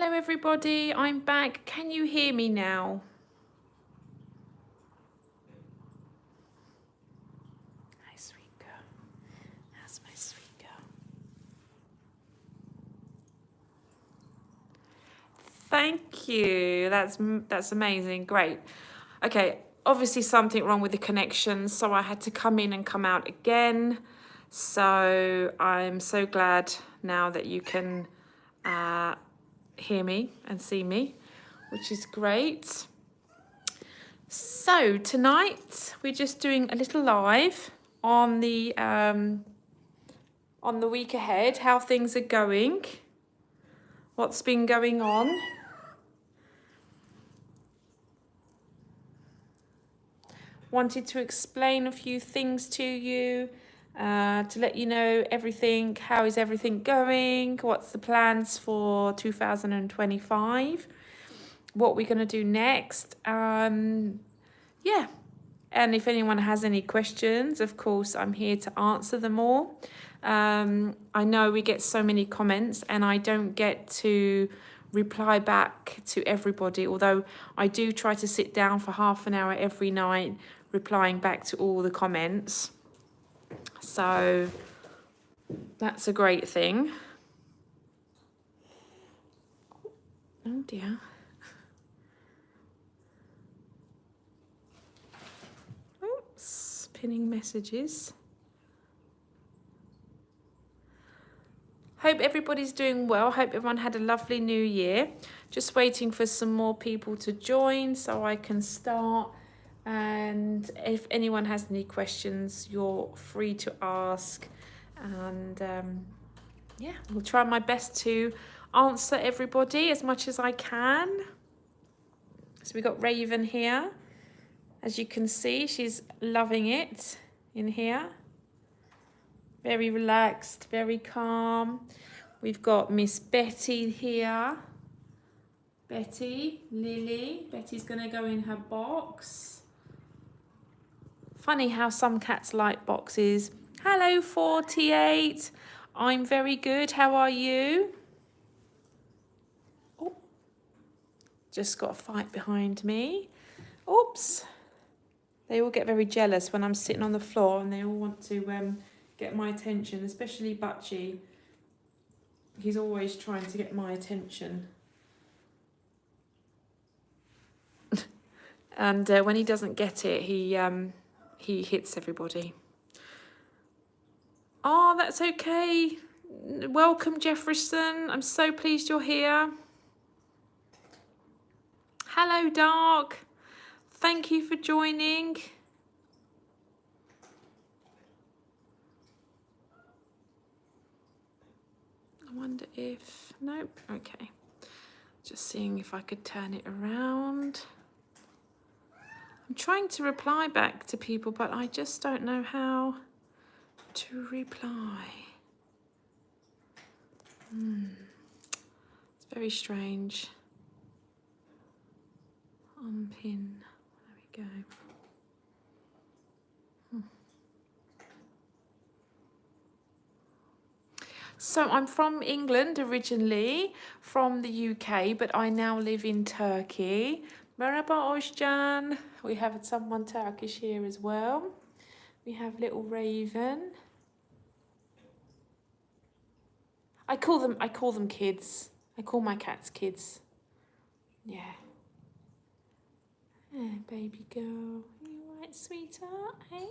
Hello everybody, I'm back. Can you hear me now? Hi sweet girl. How's my sweet girl? Thank you. That's amazing. Great. Okay, obviously something wrong with the connection, so I had to come in and come out again. So I'm so glad now that you can hear me and see me, which is great. So tonight we're just doing a little live on the week ahead, how things are going, what's been going on. Wanted to explain a few things to you, to let you know everything. How is everything going? What's the plans for 2025? What we're going to do next? Yeah. And if anyone has any questions, of course, I'm here to answer them all. I know we get so many comments and I don't get to reply back to everybody, although I do try to sit down for half an hour every night replying back to all the comments. So that's a great thing. Oh dear. Oops, pinning messages. Hope everybody's doing well. Hope everyone had a lovely new year. Just waiting for some more people to join so I can start. And if anyone has any questions, you're free to ask. And yeah, we'll try my best to answer everybody as much as I can. So we got Raven here. As you can see, she's loving it in here. Very relaxed, very calm. We've got Miss Betty here. Betty, Lily. Betty's going to go in her box. Funny how some cats like boxes. Hello, 48. I'm very good. How are you? Oh, just got a fight behind me. Oops. They all get very jealous when I'm sitting on the floor and they all want to get my attention, especially Butchie. He's always trying to get my attention. And when he doesn't get it, he hits everybody. Oh, that's okay. Welcome, Jefferson. I'm so pleased you're here. Hello, Dark. Thank you for joining. I wonder if... Nope. Okay. Just seeing if I could turn it around. I'm trying to reply back to people, but I just don't know how to reply. It's very strange. Unpin. There we go. So I'm from England originally, from the UK, but I now live in Turkey. Merhaba Özcan. We have someone Turkish here as well. We have little Raven. I call them kids. I call my cats kids. Yeah. Yeah, baby girl. You alright, sweetheart? Hey?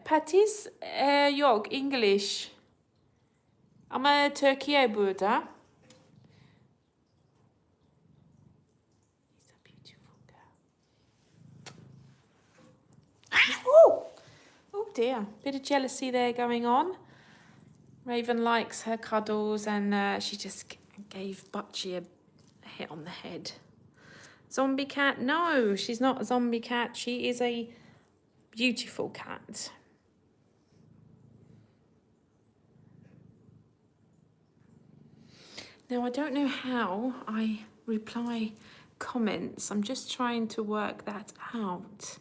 Patis yok, English. Ama Türkiye burada. He's a beautiful girl. Oh! Oh dear, bit of jealousy there going on. Raven likes her cuddles and she just gave Butchie a hit on the head. Zombie cat? No, she's not a zombie cat. She is a beautiful cat. Now, I don't know how I reply comments. I'm just trying to work that out.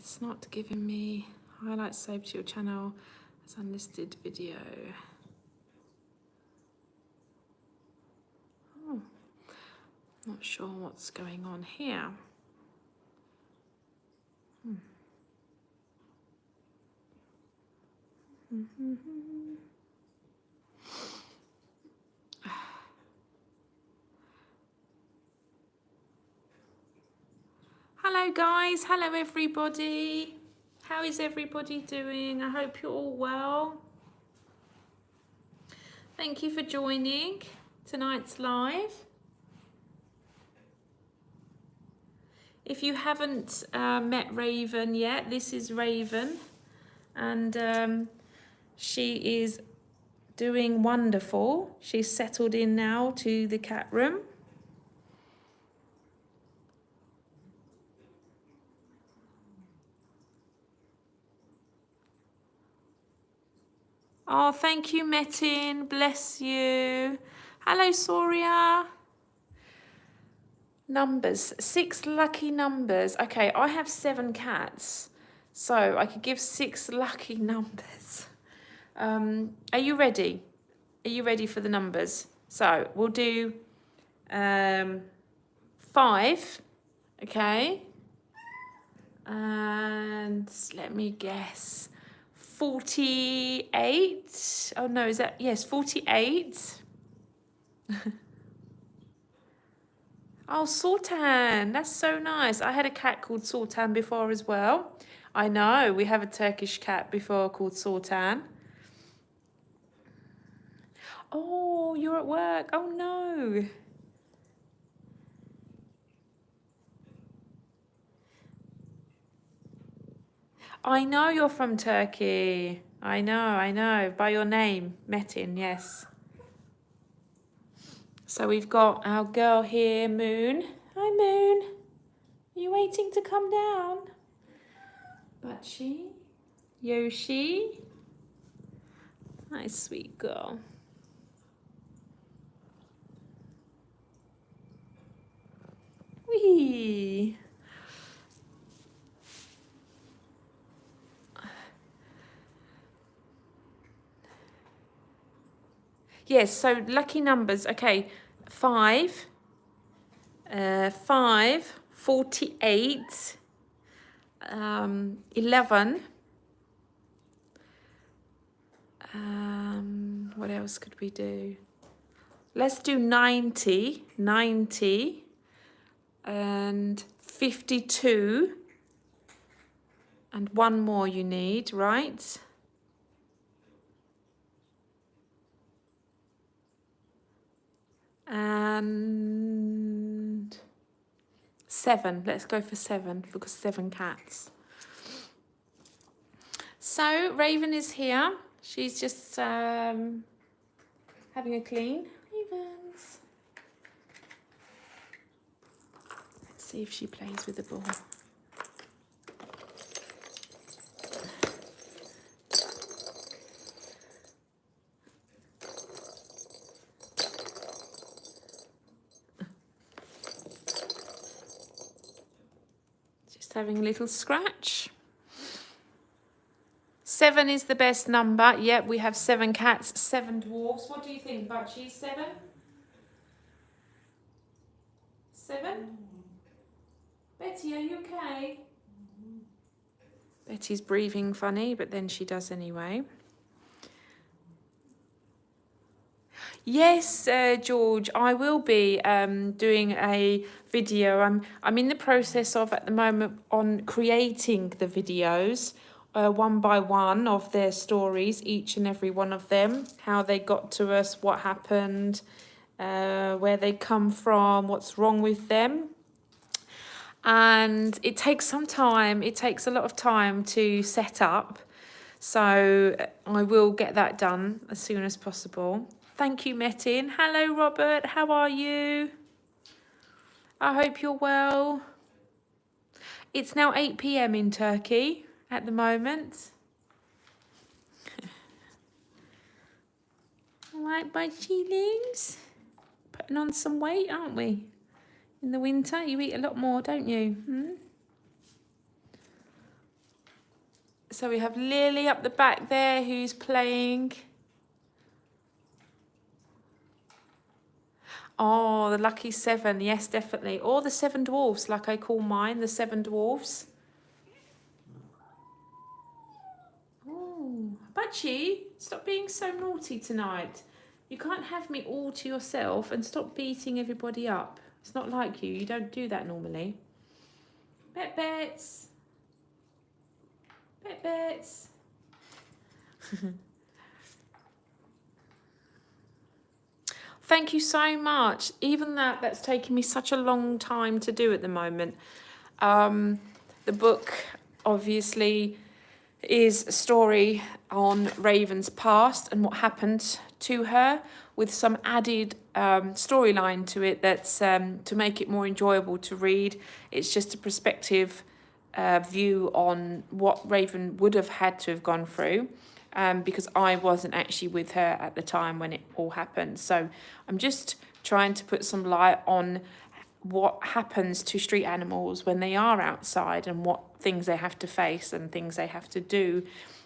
It's not giving me highlight saved to your channel as unlisted video. Oh, not sure what's going on here. Hello guys, hello everybody. How is everybody doing? I hope you're all well. Thank you for joining tonight's live. If you haven't met Raven yet, this is Raven, and she is doing wonderful. She's settled in now to the cat room. Oh, thank you, Metin. Bless you. Hello, Soria. Numbers. 6 lucky numbers. Okay, I have 7 cats, so I could give 6 lucky numbers. Are you ready? Are you ready for the numbers? So we'll do 5, okay? And let me guess. 48. Oh no, is that, yes, 48. Oh, Sultan, that's so nice. I had a cat called Sultan before as well. I know, we have a Turkish cat before called Sultan. Oh, you're at work. Oh no. I know you're from Turkey. I know, by your name, Metin, yes. So we've got our girl here, Moon. Hi, Moon. Are you waiting to come down? Bachi, Yoshi. Nice, sweet girl. Whee! Yes, so lucky numbers. Okay, 5, 48, 11. What else could we do? Let's do 90, and 52. And one more you need, right? And 7. Let's go for 7 because 7 cats. So Raven is here. She's just having a clean. Ravens. Let's see if she plays with the ball. Having a little scratch. 7 is the best number. Yep, we have 7 cats, 7 dwarfs. What do you think, Bachi? 7? 7? Betty, are you okay? Betty's breathing funny, but then she does anyway. Yes, George, I will be doing a video. I'm in the process of, at the moment, on creating the videos one by one of their stories, each and every one of them, how they got to us, what happened, where they come from, what's wrong with them. And it takes some time. It takes a lot of time to set up. So I will get that done as soon as possible. Thank you, Metin. Hello, Robert. How are you? I hope you're well. It's now 8 p.m. in Turkey at the moment. All right, my chillings. Putting on some weight, aren't we? In the winter, you eat a lot more, don't you? So we have Lily up the back there who's playing. Oh, the lucky 7. Yes, definitely. Or the 7 dwarfs, like I call mine, the 7 dwarfs. Oh, Butchie, stop being so naughty tonight. You can't have me all to yourself, and stop beating everybody up. It's not like you. You don't do that normally. Bet-bets. Bet-bets. Thank you so much. Even that's taken me such a long time to do at the moment. The book, obviously, is a story on Raven's past and what happened to her, with some added storyline to it that's to make it more enjoyable to read. It's just a perspective view on what Raven would have had to have gone through, because I wasn't actually with her at the time when it all happened. So I'm just trying to put some light on what happens to street animals when they are outside, and what things they have to face and things they have to do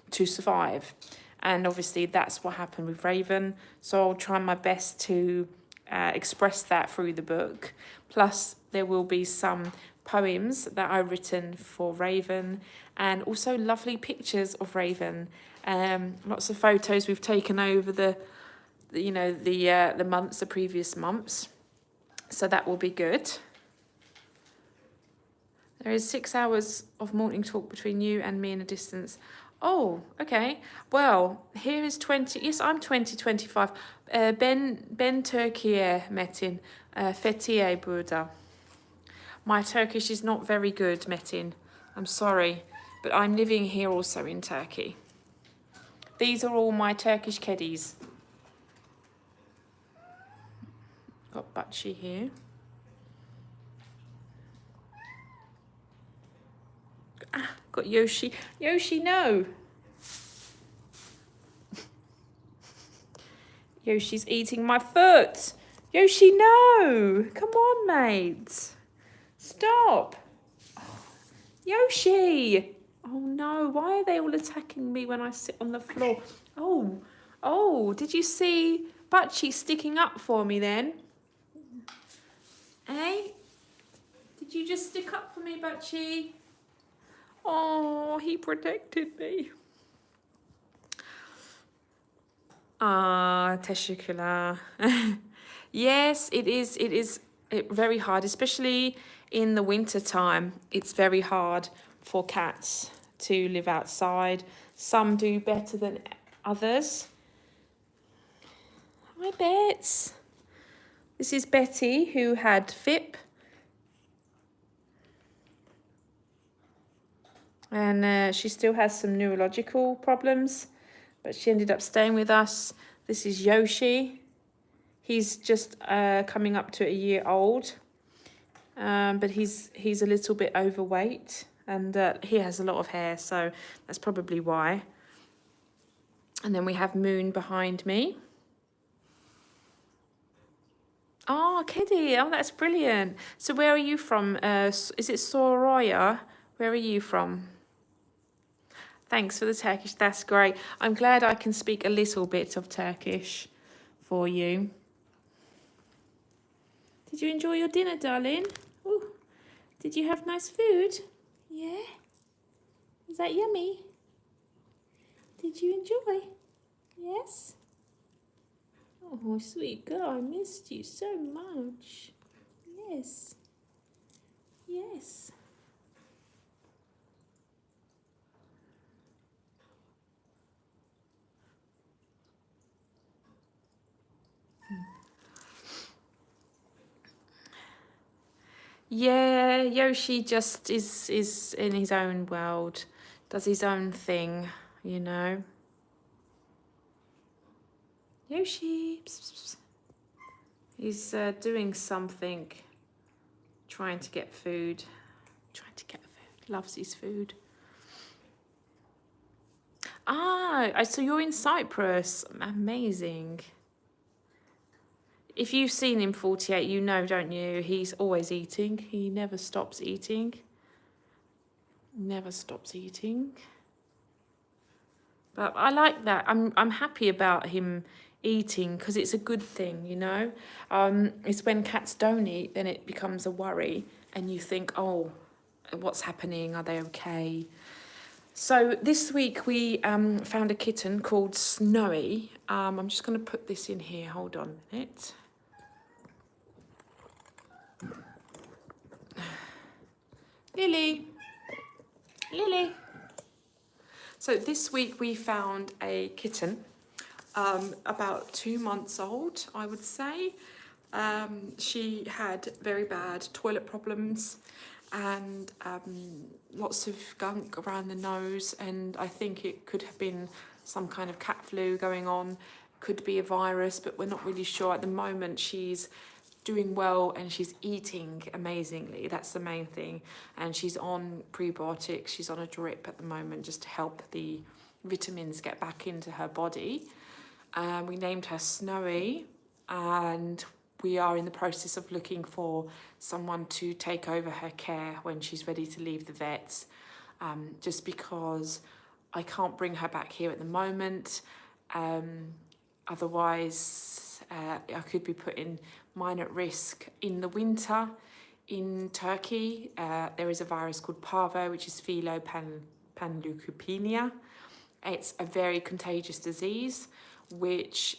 to survive. And obviously that's what happened with Raven. So I'll try my best to express that through the book. Plus there will be some poems that I've written for Raven, and also lovely pictures of Raven. Lots of photos we've taken over the months, the previous months. So that will be good. There is 6 hours of morning talk between you and me in a distance. Oh, okay. Well, here is 20. Yes, I'm 2025. Ben Türkiye Metin. Fethiye burada. My Turkish is not very good, Metin. I'm sorry, but I'm living here also in Turkey. These are all my Turkish keddies. Got Butchie here. Got Yoshi. Yoshi, no. Yoshi's eating my foot. Yoshi, no. Come on, mate. Stop. Yoshi. Oh, no. Why are they all attacking me when I sit on the floor? Oh, did you see Butchie sticking up for me then? Eh? Did you just stick up for me, Butchie? Oh, he protected me. Teşekkürler. Yes, it is very hard, especially in the winter time. It's very hard for cats to live outside. Some do better than others. Hi, Bets. This is Betty, who had FIP. And she still has some neurological problems, but she ended up staying with us. This is Yoshi. He's just coming up to a year old, but he's a little bit overweight, and he has a lot of hair, so that's probably why. And then we have Moon behind me. Oh, Keddy. Oh, that's brilliant. So where are you from? Is it Soraya? Where are you from? Thanks for the Turkish. That's great. I'm glad I can speak a little bit of Turkish for you. Did you enjoy your dinner, darling? Ooh. Did you have nice food? Yeah? Was that yummy? Did you enjoy? Yes? Oh, sweet girl, I missed you so much. Yes. Yes. Yeah, Yoshi just is in his own world, does his own thing, you know. Yoshi, psst, psst, psst. He's doing something, trying to get food, loves his food. So you're in Cyprus, amazing. If you've seen him 48, you know, don't you? He's always eating. He never stops eating. Never stops eating. But I like that. I'm happy about him eating because it's a good thing, you know. It's when cats don't eat, then it becomes a worry, and you think, oh, what's happening? Are they okay? So this week we found a kitten called Snowy. I'm just going to put this in here. Hold on a minute. Lily. Lily. So this week we found a kitten, about 2 months old, I would say. She had very bad toilet problems and lots of gunk around the nose, and I think it could have been some kind of cat flu going on. Could be a virus, but we're not really sure at the moment. She's doing well and she's eating amazingly. That's the main thing. And she's on prebiotics. She's on a drip at the moment just to help the vitamins get back into her body. We named her Snowy, and we are in the process of looking for someone to take over her care when she's ready to leave the vets, just because I can't bring her back here at the moment. Otherwise, I could be putting mine at risk in the winter. In Turkey, there is a virus called parvo, which is panleukopenia. It's a very contagious disease, which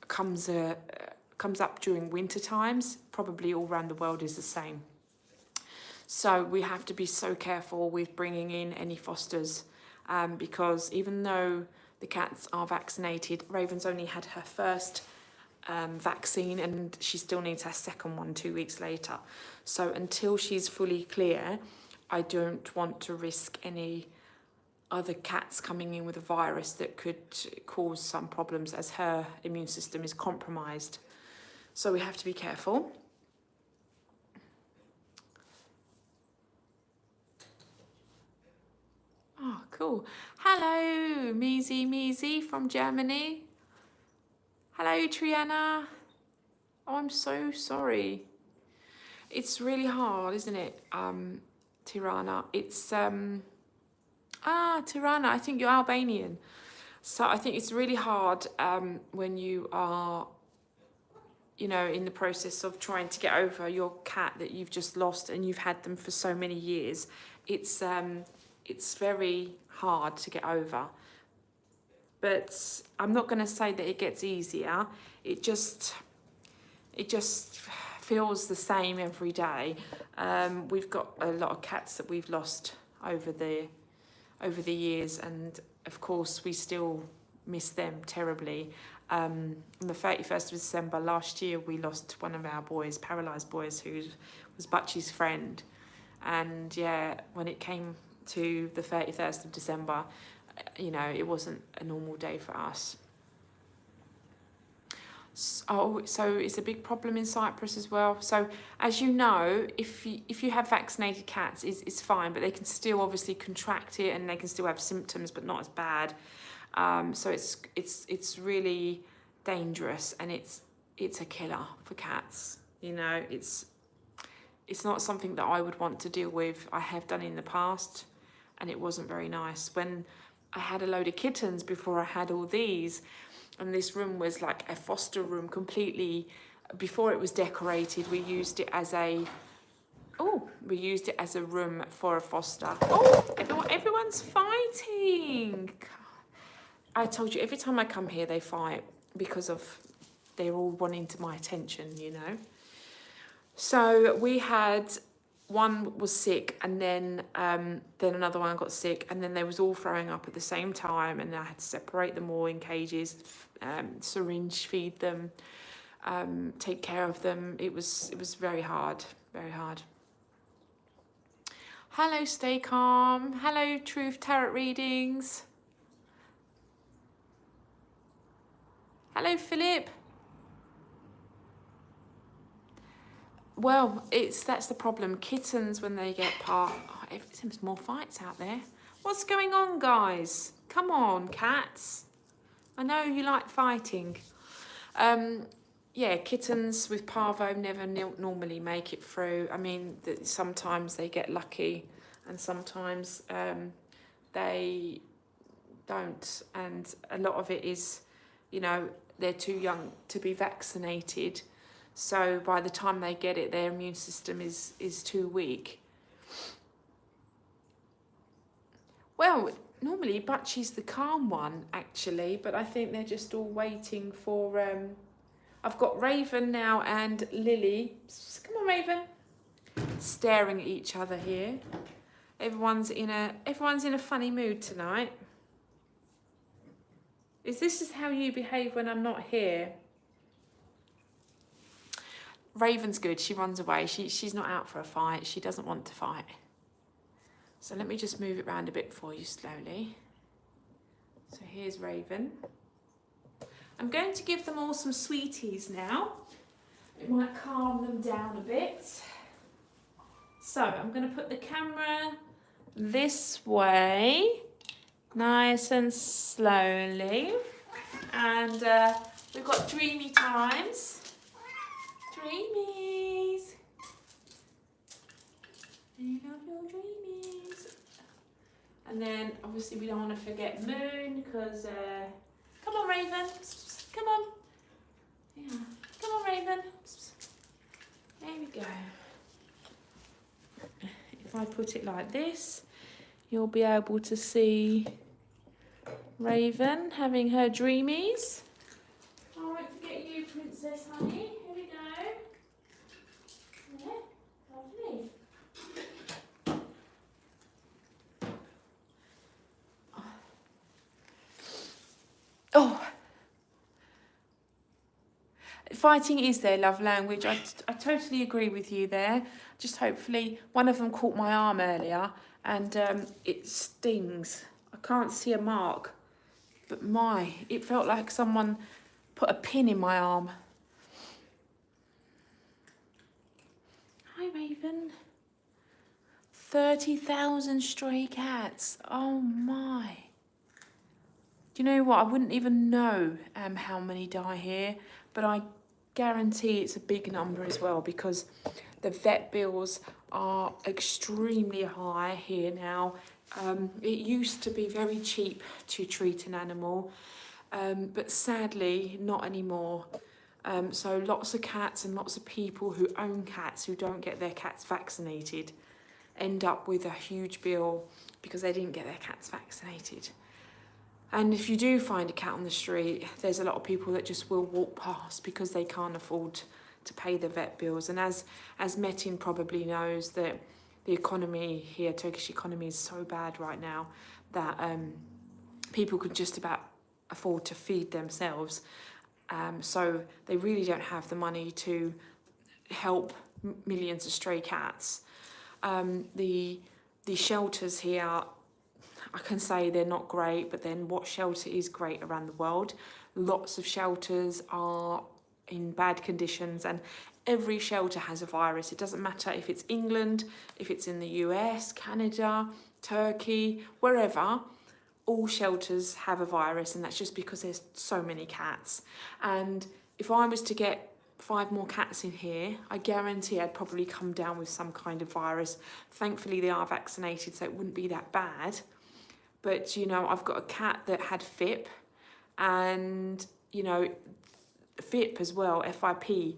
comes up during winter times. Probably all around the world is the same. So we have to be so careful with bringing in any fosters, because even though the cats are vaccinated, Raven's only had her first vaccine and she still needs her second one 2 weeks later. So until she's fully clear, I don't want to risk any other cats coming in with a virus that could cause some problems, as her immune system is compromised. So we have to be careful. Oh, cool. Hello, Meezy from Germany. Hello, Triana. Oh, I'm so sorry. It's really hard, isn't it, Tirana? It's, Tirana, I think you're Albanian. So I think it's really hard when you are, you know, in the process of trying to get over your cat that you've just lost and you've had them for so many years. It's very hard to get over. But I'm not going to say that it gets easier. It just feels the same every day. We've got a lot of cats that we've lost over the years, and of course we still miss them terribly. On the 31st of December last year, we lost one of our boys, paralysed boys, who was Butchie's friend. And yeah, when it came to the 31st of December, you know, it wasn't a normal day for us. So it's a big problem in Cyprus as well. So as you know, if you have vaccinated cats, it's fine, but they can still obviously contract it and they can still have symptoms, but not as bad. So it's really dangerous, and it's a killer for cats. You know, it's not something that I would want to deal with. I have done in the past, and it wasn't very nice. When I had a load of kittens before I had all these, and this room was like a foster room completely. Before it was decorated, we used it as a room for a foster. Oh, everyone's fighting. I told you, every time I come here, they fight because they're all wanting my attention, you know. So we had, one was sick, and then another one got sick, and then they was all throwing up at the same time, and I had to separate them all in cages, syringe feed them, take care of them. It was very hard, very hard. Hello, Stay Calm. Hello, Truth Tarot Readings. Hello, Philip. Well, that's the problem. Kittens, when they get there's more fights out there. What's going on, guys? Come on, cats. I know you like fighting. Yeah, kittens with parvo never normally make it through. I mean, sometimes they get lucky, and sometimes they don't. And a lot of it is, you know, they're too young to be vaccinated. So by the time they get it, their immune system is too weak. Well, normally Butchie's the calm one, actually, but I think they're just all waiting for... I've got Raven now and Lily. Come on, Raven. Staring at each other here. Everyone's in a funny mood tonight. This is how you behave when I'm not here? Raven's good. She runs away. She's not out for a fight. She doesn't want to fight. So let me just move it around a bit for you slowly. So here's Raven. I'm going to give them all some sweeties now. It might calm them down a bit. So I'm going to put the camera this way, nice and slowly. And we've got dreamy times. Dreamies. You love your dreamies. And then obviously we don't want to forget Moon because, come on Raven, come on. Yeah, come on Raven. There we go. If I put it like this, you'll be able to see Raven having her dreamies. I won't forget you, Princess Honey. Here we go. Yeah, lovely. Oh, fighting is their love language. I totally agree with you there. Just hopefully one of them caught my arm earlier and it stings. I can't see a mark, but it felt like someone put a pin in my arm. Hi Raven. 30,000 stray cats. Oh my. Do you know what? I wouldn't even know how many die here, but I guarantee it's a big number as well because the vet bills are extremely high here now. It used to be very cheap to treat an animal, but sadly not anymore. So lots of cats and lots of people who own cats who don't get their cats vaccinated end up with a huge bill because they didn't get their cats vaccinated. And if you do find a cat on the street, there's a lot of people that just will walk past because they can't afford to pay the vet bills. And as Metin probably knows, that the economy here, Turkish economy, is so bad right now that people could just about afford to feed themselves. So they really don't have the money to help millions of stray cats. The shelters here, I can say they're not great, but then what shelter is great around the world? Lots of shelters are in bad conditions and every shelter has a virus. It doesn't matter if it's England, if it's in the US, Canada, Turkey, wherever, all shelters have a virus, and that's just because there's so many cats. And if I was to get 5 more cats in here, I guarantee I'd probably come down with some kind of virus. Thankfully they are vaccinated, so it wouldn't be that bad. But, you know, I've got a cat that had FIP and, you know, FIP as well, FIP,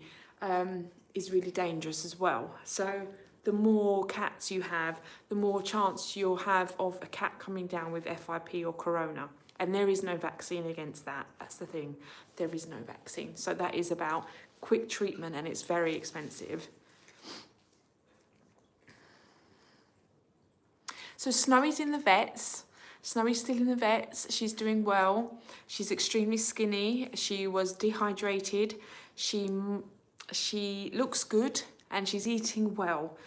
is really dangerous as well. So the more cats you have, the more chance you'll have of a cat coming down with FIP or corona. And there is no vaccine against that. That's the thing. There is no vaccine. So that is about quick treatment and it's very expensive. So Snowy's in the vets. Snowy's still in the vets. She's doing well. She's extremely skinny. She was dehydrated. She looks good and she's eating well.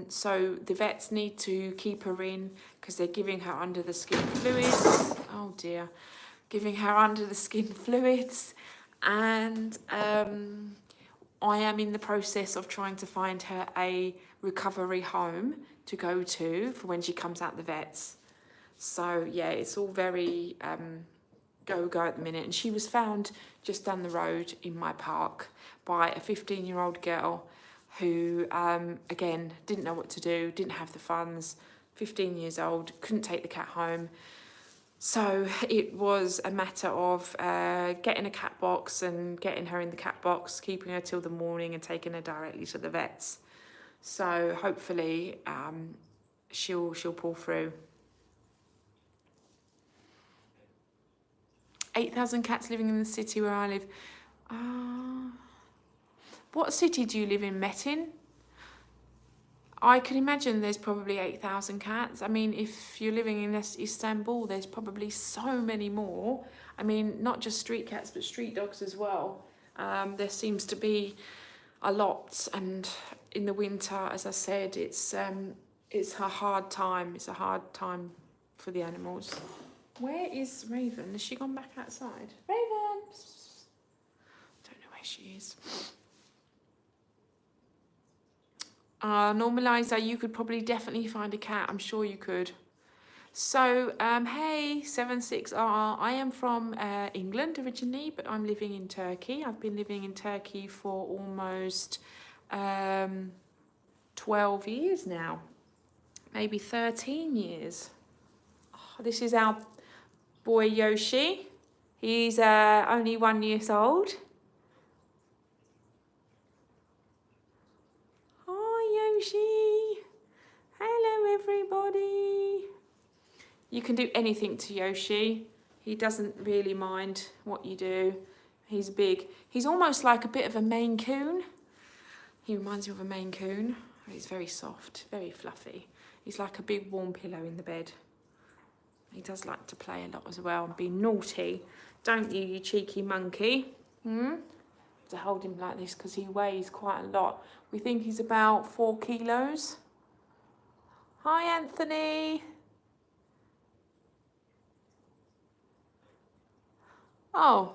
So the vets need to keep her in because they're giving her under the skin fluids. Oh dear. Giving her under the skin fluids. And I am in the process of trying to find her a recovery home to go to for when she comes out the vets. So yeah, it's all very go at the minute. And she was found just down the road in my park by a 15-year-old girl who, again, didn't know what to do, didn't have the funds, 15 years old, couldn't take the cat home. So it was a matter of getting a cat box and getting her in the cat box, keeping her till the morning and taking her directly to the vets. So hopefully she'll pull through. 8,000 cats living in the city where I live. What city do you live in, Metin? I can imagine there's probably 8,000 cats. I mean, if you're living in Istanbul, there's probably so many more. I mean, not just street cats, but street dogs as well. There seems to be a lot, and in the winter, as I said, it's a hard time. It's a hard time for the animals. Where is Raven? Has she gone back outside? Raven! Don't know where she is. Normalizer, you could probably definitely find a cat. I'm sure you could. So, hey, 76RR. I am from England originally, but I'm living in Turkey. I've been living in Turkey for almost 12 years now. Maybe 13 years. Oh, this is our boy Yoshi. He's only 1 year old. Yoshi. Hello everybody. You can do anything to Yoshi. He doesn't really mind what you do. He's big. He's almost like a bit of a Maine Coon. He reminds me of a Maine Coon. He's very soft, very fluffy. He's like a big warm pillow in the bed. He does like to play a lot as well and be naughty. Don't you, you cheeky monkey? To hold him like this because he weighs quite a lot. We think he's about 4 kilos. Hi, Anthony. Oh.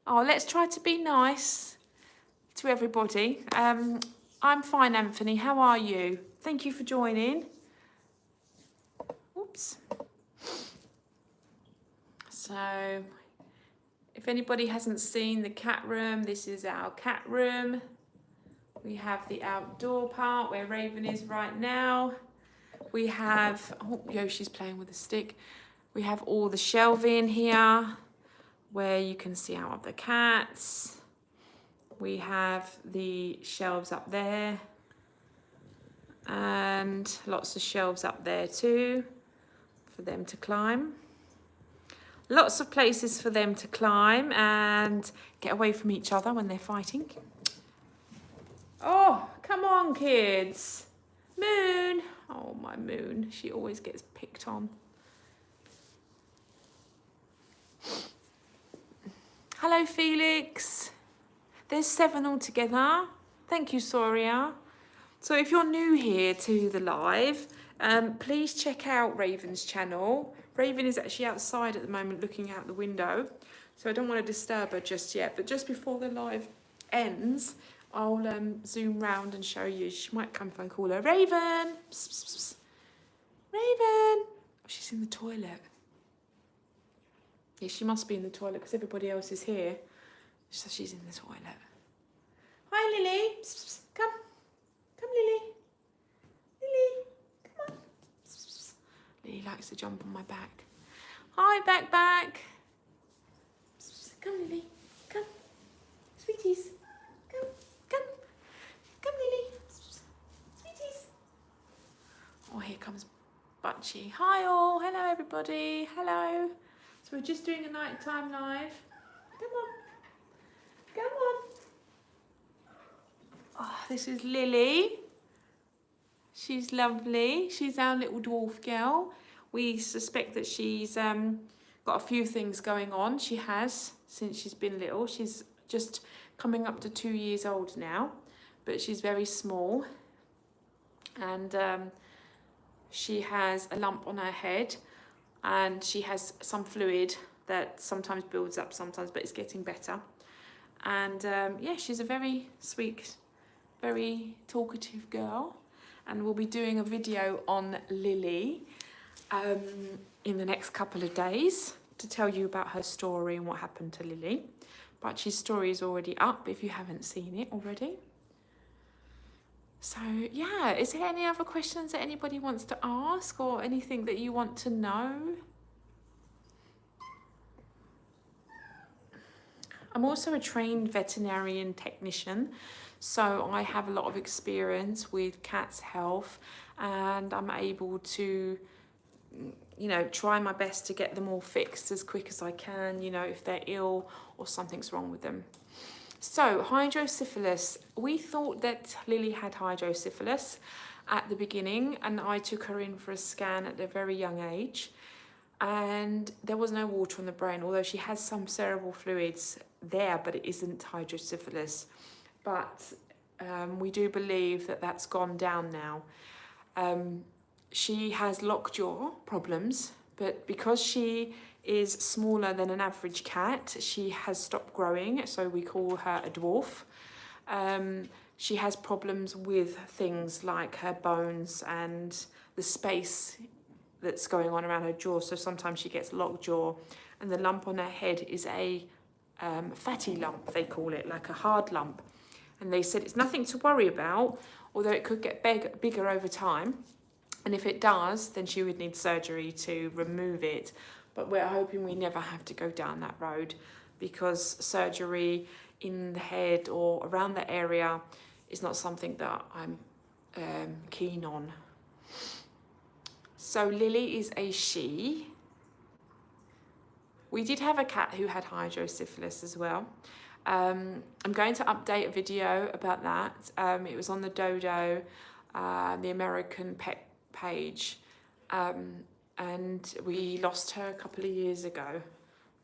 Oh, let's try to be nice to everybody. I'm fine, Anthony. How are you? Thank you for joining. Oops. So, if anybody hasn't seen the cat room, this is our cat room. We have the outdoor part where Raven is right now. We have, oh, Yoshi's playing with a stick. We have all the shelving here where you can see our other cats. We have the shelves up there and lots of shelves up there too for them to climb. Lots of places for them to climb and get away from each other when they're fighting. Oh, come on, kids. Moon. Oh, my Moon. She always gets picked on. Hello, Felix. There's 7 altogether. Thank you, Soria. So if you're new here to the live, please check out Raven's channel. Raven is actually outside at the moment looking out the window, so I don't want to disturb her just yet. But just before the live ends, I'll zoom round and show you. She might come if I call her. Raven! Psst, psst, psst. Raven! Oh, she's in the toilet. Yeah, she must be in the toilet because everybody else is here. So she's in the toilet. Hi, Lily. Psst, psst, come. Come, Lily. Lily, come on. Psst, psst, psst. Lily likes to jump on my back. Hi, back. Psst, psst. Come, Lily. Come. Sweeties. Come. Come, Lily. Psst, psst. Sweeties. Oh, here comes Butchie. Hi, all. Hello, everybody. Hello. So we're just doing a nighttime live. Come on. Come on. Oh, this is Lily. She's lovely. She's our little dwarf girl. We suspect that she's got a few things going on. She has since she's been little. She's just coming up to 2 years old now, but she's very small. And she has a lump on her head and she has some fluid that sometimes builds up sometimes, but it's getting better. And yeah, she's a very sweet, very talkative girl. And we'll be doing a video on Lily in the next couple of days to tell you about her story and what happened to Lily. Butchie's story is already up if you haven't seen it already. So yeah, is there any other questions that anybody wants to ask or anything that you want to know? I'm also a trained veterinarian technician, so I have a lot of experience with cats' health, and I'm able to, you know, try my best to get them all fixed as quick as I can, you know, if they're ill or something's wrong with them. So hydrocephalus, we thought that Lily had hydrocephalus at the beginning, and I took her in for a scan at a very young age, and there was no water on the brain, although she has some cerebral fluids there, but it isn't hydrocephalus. But we do believe that that's gone down now. She has lockjaw problems, but because she is smaller than an average cat, she has stopped growing, so we call her a dwarf. She has problems with things like her bones and the space that's going on around her jaw, so sometimes she gets lockjaw, and the lump on her head is a fatty lump, they call it, like a hard lump. And they said it's nothing to worry about, although it could get bigger over time. And if it does, then she would need surgery to remove it. But we're hoping we never have to go down that road, because surgery in the head or around the area is not something that I'm keen on. So Lily is a she. We did have a cat who had hydrocephalus as well. I'm going to update a video about that. It was on the Dodo, the American pet page. And we lost her a couple of years ago.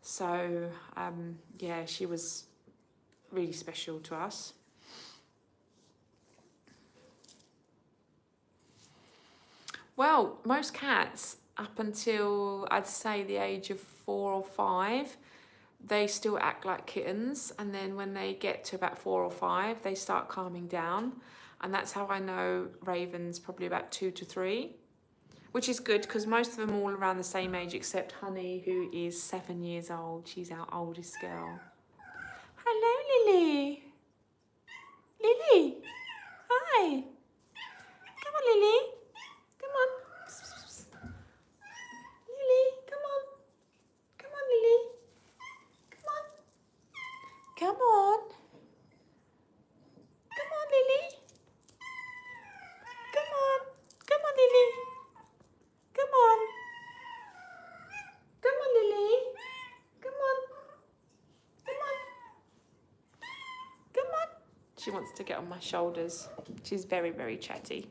So yeah, she was really special to us. Well, most cats up until I'd say the age of 4 or 5, they still act like kittens, and then when they get to about 4 or 5, they start calming down, and that's how I know Raven's probably about 2 to 3. Which is good, because most of them are all around the same age, except Honey, who is 7 years old. She's our oldest girl. Hello, Lily. Lily. Hi. Come on, Lily. Come on. Lily, come on. Come on, Lily. Come on. Come on. Come on, Lily. Come on. Come on, Lily. Come on. Come on, Lily. Come on. Come on. Come on. She wants to get on my shoulders. She's very, very chatty.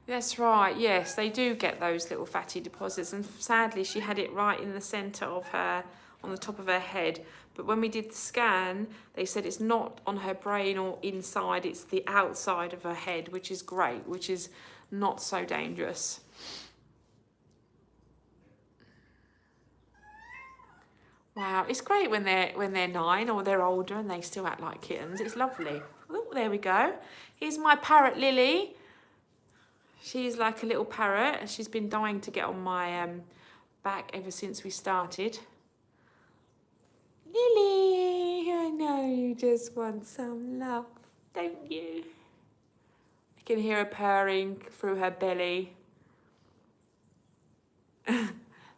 That's right, yes, they do get those little fatty deposits, and sadly she had it right in the centre of her, on the top of her head. But when we did the scan, they said it's not on her brain or inside, it's the outside of her head, which is great, which is not so dangerous. Wow, it's great when they're 9 or they're older and they still act like kittens. It's lovely. Oh, there we go. Here's my parrot Lily. She's like a little parrot, and she's been dying to get on my back ever since we started. Lily, I know you just want some love, don't you? I can hear her purring through her belly.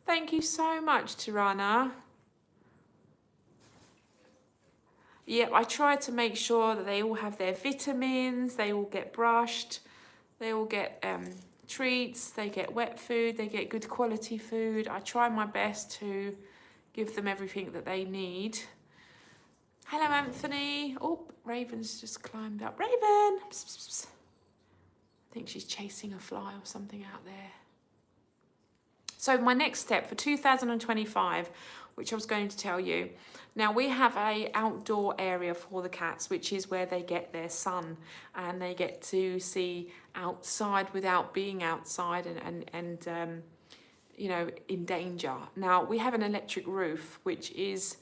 Thank you so much, Tirana. Yeah, I try to make sure that they all have their vitamins, they all get brushed. They all get treats, they get wet food, they get good quality food. I try my best to give them everything that they need. Hello, Anthony. Oh, Raven's just climbed up. Raven! Psst, psst, psst. I think she's chasing a fly or something out there. So my next step for 2025, which I was going to tell you. Now we have a outdoor area for the cats, which is where they get their sun and they get to see outside without being outside and you know, in danger. Now we have an electric roof, which is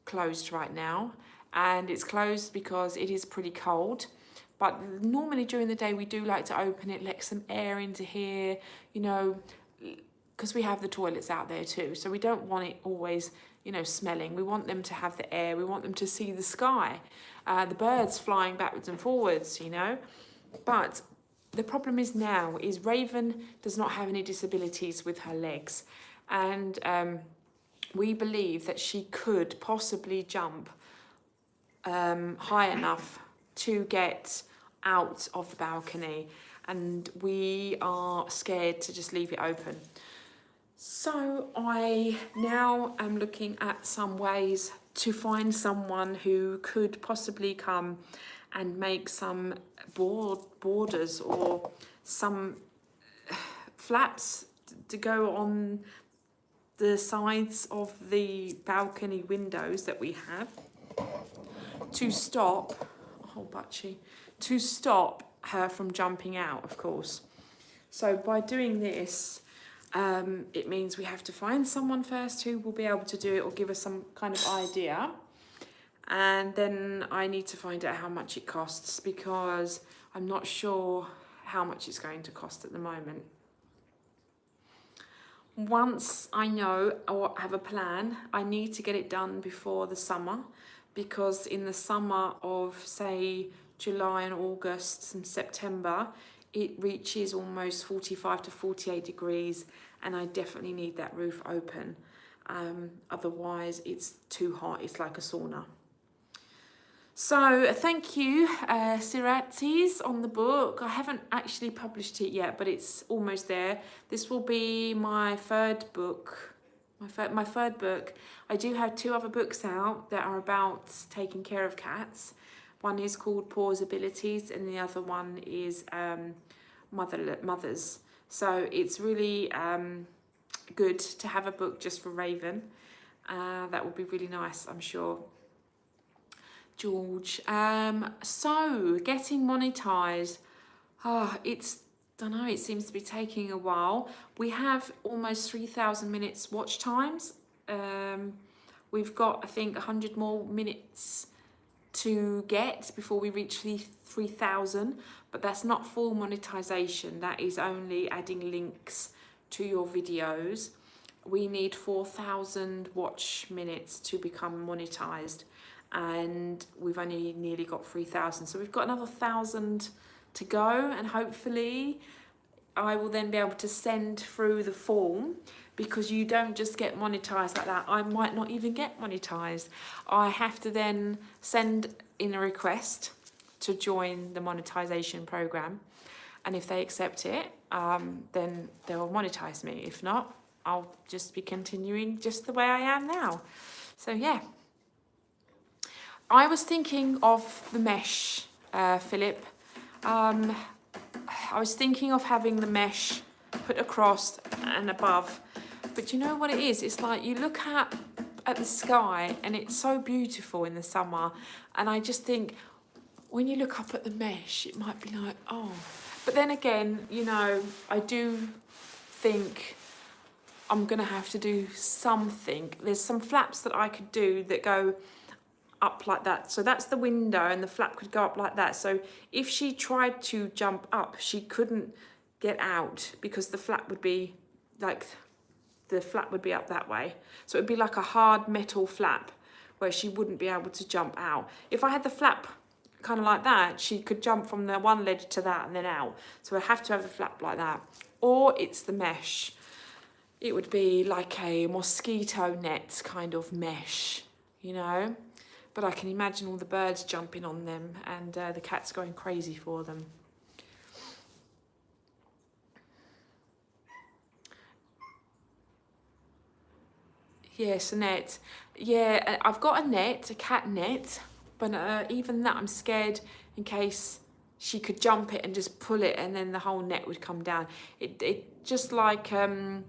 closed right now, and it's closed because it is pretty cold. But normally during the day we do like to open it, let some air into here, you know, because we have the toilets out there too, so we don't want it always, you know, smelling. We want them to have the air. We want them to see the sky, the birds flying backwards and forwards, you know. But the problem is now is Raven does not have any disabilities with her legs, and we believe that she could possibly jump high enough to get out of the balcony, and we are scared to just leave it open. So I now am looking at some ways to find someone who could possibly come and make some borders or some flaps to go on the sides of the balcony windows that we have to stop, to stop her from jumping out, of course. So by doing this, it means we have to find someone first who will be able to do it or give us some kind of idea. And then I need to find out how much it costs, because I'm not sure how much it's going to cost at the moment. Once I know or have a plan, I need to get it done before the summer, because in the summer of, say, July and August and September, it reaches almost 45 to 48 degrees, and I definitely need that roof open. Otherwise, it's too hot. It's like a sauna. So thank you, Siratis, on the book. I haven't actually published it yet, but it's almost there. This will be my third book. My third book. I do have 2 other books out that are about taking care of cats. One is called Paws Abilities, and the other one is Mothers. So it's really good to have a book just for Raven. That would be really nice, I'm sure. George. So getting monetized. It seems to be taking a while. We have almost 3,000 minutes watch times. We've got, I think, 100 more minutes to get before we reach the 3,000, but that's not full monetization. That is only adding links to your videos. We need 4,000 watch minutes to become monetized, and we've only nearly got 3,000. So we've got another 1,000 to go, and hopefully I will then be able to send through the form, because you don't just get monetized like that. I might not even get monetized. I have to then send in a request to join the monetization program, and if they accept it, then they'll monetize me. If not, I'll just be continuing just the way I am now. So yeah, I was thinking of the mesh, Philip. I was thinking of having the mesh put across and above, but you know what it is? It's like you look at the sky and it's so beautiful in the summer, and I just think when you look up at the mesh, it might be like, oh. But then again, you know, I do think I'm gonna have to do something. There's some flaps that I could do that go up like that. So that's the window, and the flap could go up like that. So if she tried to jump up, she couldn't get out, because the flap would be like, the flap would be up that way. So it'd be like a hard metal flap where she wouldn't be able to jump out. If I had the flap kind of like that, she could jump from the one ledge to that and then out. So I have to have the flap like that. Or it's the mesh. It would be like a mosquito net kind of mesh, you know. But I can imagine all the birds jumping on them, and the cats going crazy for them. Yes, a net. Yeah, I've got a net, a cat net, but even that I'm scared in case she could jump it and just pull it, and then the whole net would come down. It just like Philip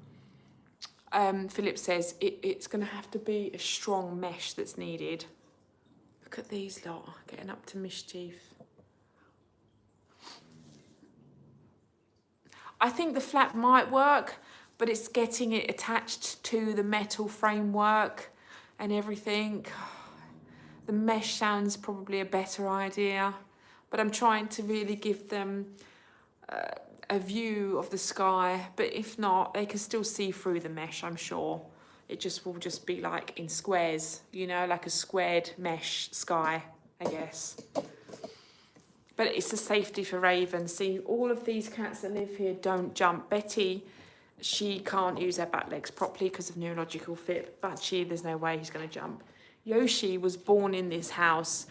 says, it's going to have to be a strong mesh that's needed. Look at these lot getting up to mischief. I think the flap might work, but it's getting it attached to the metal framework and everything. The mesh sounds probably a better idea, but I'm trying to really give them a view of the sky, but if not, they can still see through the mesh, I'm sure. It just will just be like in squares, you know, like a squared mesh sky, I guess. But it's a safety for Raven. See, all of these cats that live here don't jump. Betty, she can't use her back legs properly because of neurological fit. Bachi, there's no way he's going to jump. Yoshi was born in this house.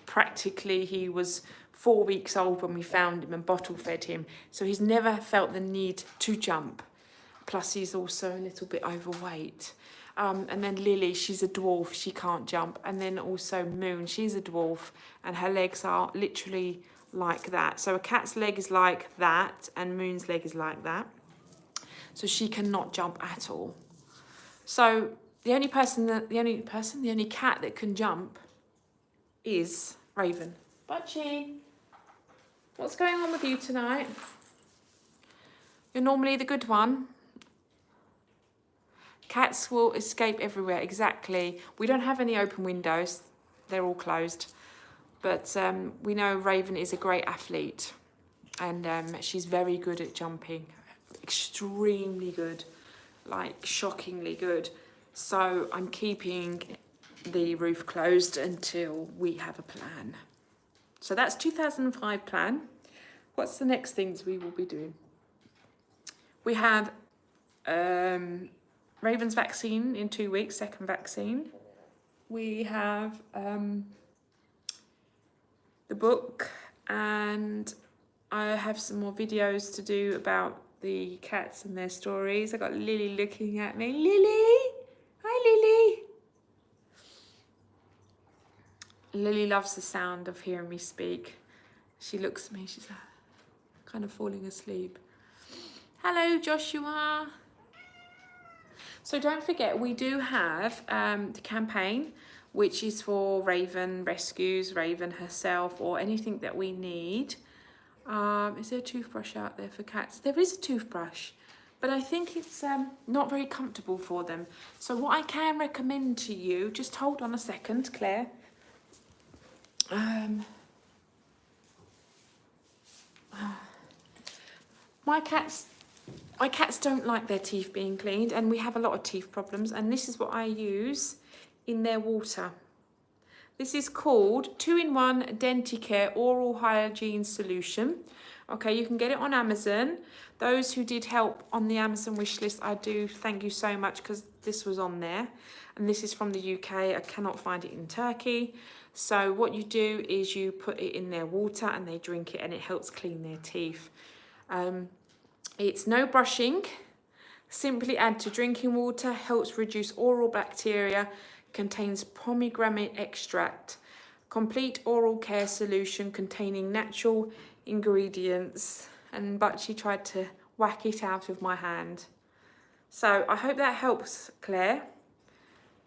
Practically, he was 4 weeks old when we found him and bottle fed him. So he's never felt the need to jump. Plus, he's also a little bit overweight. And then Lily, she's a dwarf. She can't jump. And then also Moon, she's a dwarf. And her legs are literally like that. So a cat's leg is like that. And Moon's leg is like that. So she cannot jump at all. So the only cat that can jump is Raven. Butchie, what's going on with you tonight? You're normally the good one. Cats will escape everywhere, exactly. We don't have any open windows. They're all closed. But we know Raven is a great athlete. And she's very good at jumping. Extremely good. Like, shockingly good. So I'm keeping the roof closed until we have a plan. So that's 2005 plan. What's the next things we will be doing? We have Raven's vaccine in 2 weeks, second vaccine. We have the book, and I have some more videos to do about the cats and their stories. I got Lily looking at me. Lily! Hi, Lily! Lily loves the sound of hearing me speak. She looks at me, she's kind of falling asleep. Hello, Joshua. So don't forget, we do have the campaign, which is for Raven rescues, Raven herself, or anything that we need. Is there a toothbrush out there for cats? There is a toothbrush, but I think it's not very comfortable for them. So what I can recommend to you, just hold on a second, Claire. My cats don't like their teeth being cleaned, and we have a lot of teeth problems, and this is what I use in their water. This is called 2-in-1 Denticare Oral Hygiene Solution. Okay, you can get it on Amazon. Those who did help on the Amazon wish list, I do thank you so much, because this was on there. And this is from the UK. I cannot find it in Turkey. So what you do is you put it in their water and they drink it, and it helps clean their teeth. It's no brushing. Simply add to drinking water, helps reduce oral bacteria, contains pomegranate extract, complete oral care solution containing natural ingredients. And Butchie tried to whack it out of my hand. So I hope that helps, Claire.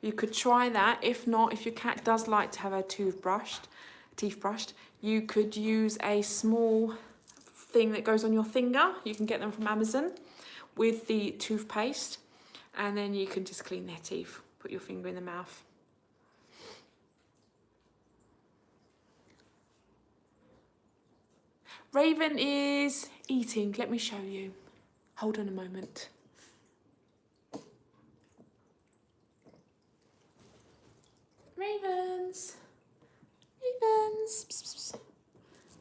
You could try that. If not, if your cat does like to have her teeth brushed, you could use a small thing that goes on your finger. You can get them from Amazon with the toothpaste, and then you can just clean their teeth. Put your finger in the mouth. Raven is eating. Let me show you. Hold on a moment. Ravens. Ravens. Psst, psst, psst.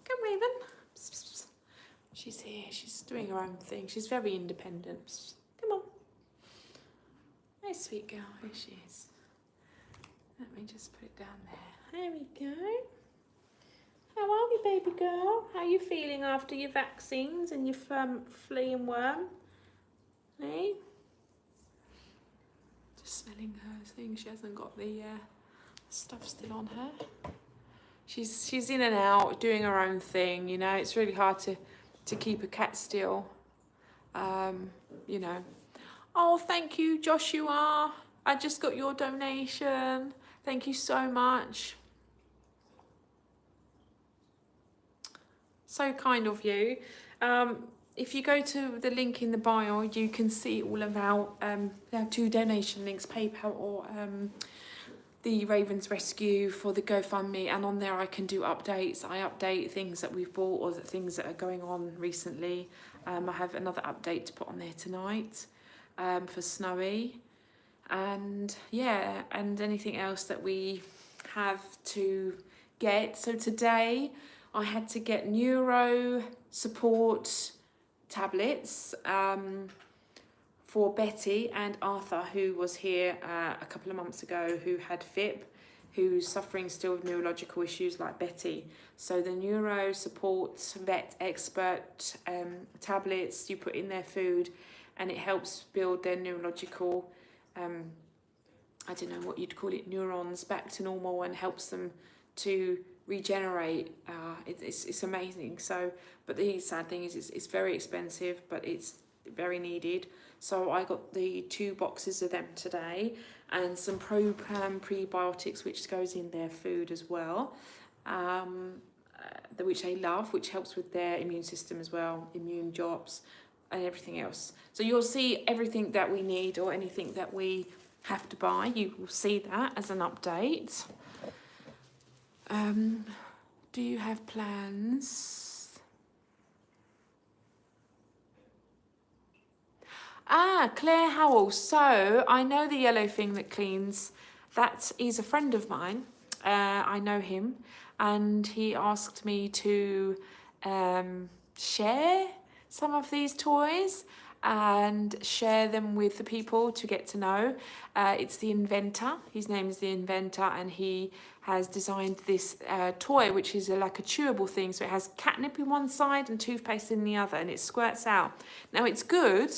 Come, Raven. Psst, psst, psst. She's here. She's doing her own thing. She's very independent. Psst. Come on. Nice sweet girl. Here she is. Let me just put it down there. There we go. How are you, baby girl? How are you feeling after your vaccines and your flea and worm? Hey? Just smelling her thing. She hasn't got the stuff still on her. She's in and out, doing her own thing, you know. It's really hard to keep a cat still, you know. Oh, thank you, Joshua. I just got your donation. Thank you so much. So kind of you. If you go to the link in the bio, you can see all about there are 2 donation links, PayPal or the Ravens Rescue for the GoFundMe, and on there I can do updates. I update things that we've bought or the things that are going on recently. I have another update to put on there tonight for Snowy. And yeah, and anything else that we have to get. So today I had to get neuro support tablets for Betty and Arthur, who was here a couple of months ago, who had FIP, who's suffering still with neurological issues like Betty. So the neuro support vet expert tablets you put in their food, and it helps build their neurological I don't know what you'd call it, neurons back to normal, and helps them to regenerate. It's amazing. So, but the sad thing is it's very expensive, but it's very needed. So I got the 2 boxes of them today, and some Proplan prebiotics, which goes in their food as well, which they love, which helps with their immune system as well, immune jobs and everything else. So you'll see everything that we need, or anything that we have to buy, you will see that as an update. Do you have plans? Claire Howell. So I know the yellow thing that cleans. That is a friend of mine. I know him, and he asked me to share some of these toys and share them with the people to get to know. It's the inventor. His name is the inventor, and he has designed this toy, which is like a chewable thing. So it has catnip in one side and toothpaste in the other, and it squirts out. Now it's good,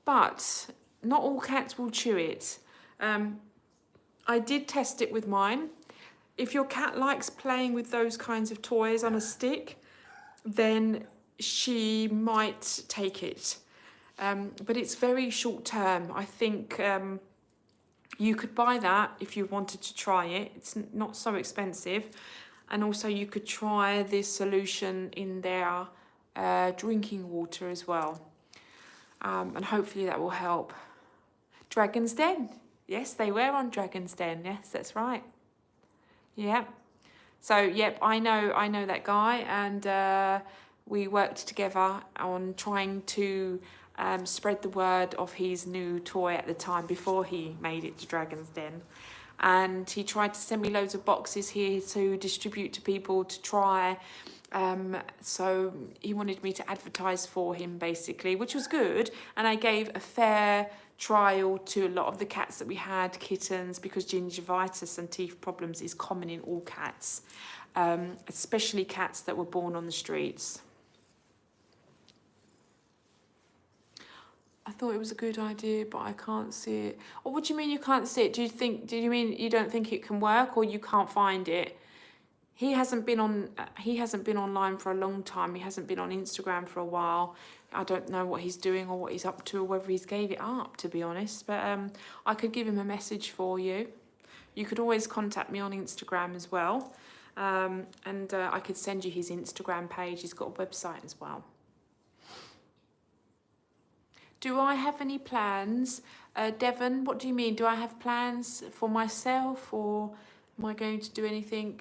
but not all cats will chew it. I did test it with mine. If your cat likes playing with those kinds of toys on a stick, then she might take it. But it's very short term. I think you could buy that if you wanted to try it. It's not so expensive. And also you could try this solution in their drinking water as well. And hopefully that will help. Dragon's Den. Yes, they were on Dragon's Den. Yes, that's right. Yeah. So, yep, I know that guy, and we worked together on trying to spread the word of his new toy at the time, before he made it to Dragon's Den. And he tried to send me loads of boxes here to distribute to people to try. So he wanted me to advertise for him, basically, which was good. And I gave a fair trial to a lot of the cats that we had, kittens, because gingivitis and teeth problems is common in all cats, especially cats that were born on the streets. I thought it was a good idea, but I can't see it. Or what do you mean you can't see it? Do you mean you don't think it can work, or you can't find it? He hasn't been online for a long time. He hasn't been on Instagram for a while. I don't know what he's doing or what he's up to, or whether he's gave it up, to be honest. But I could give him a message for you. You could always contact me on Instagram as well. And I could send you his Instagram page. He's got a website as well. Do I have any plans? Devon, what do you mean? Do I have plans for myself, or am I going to do anything?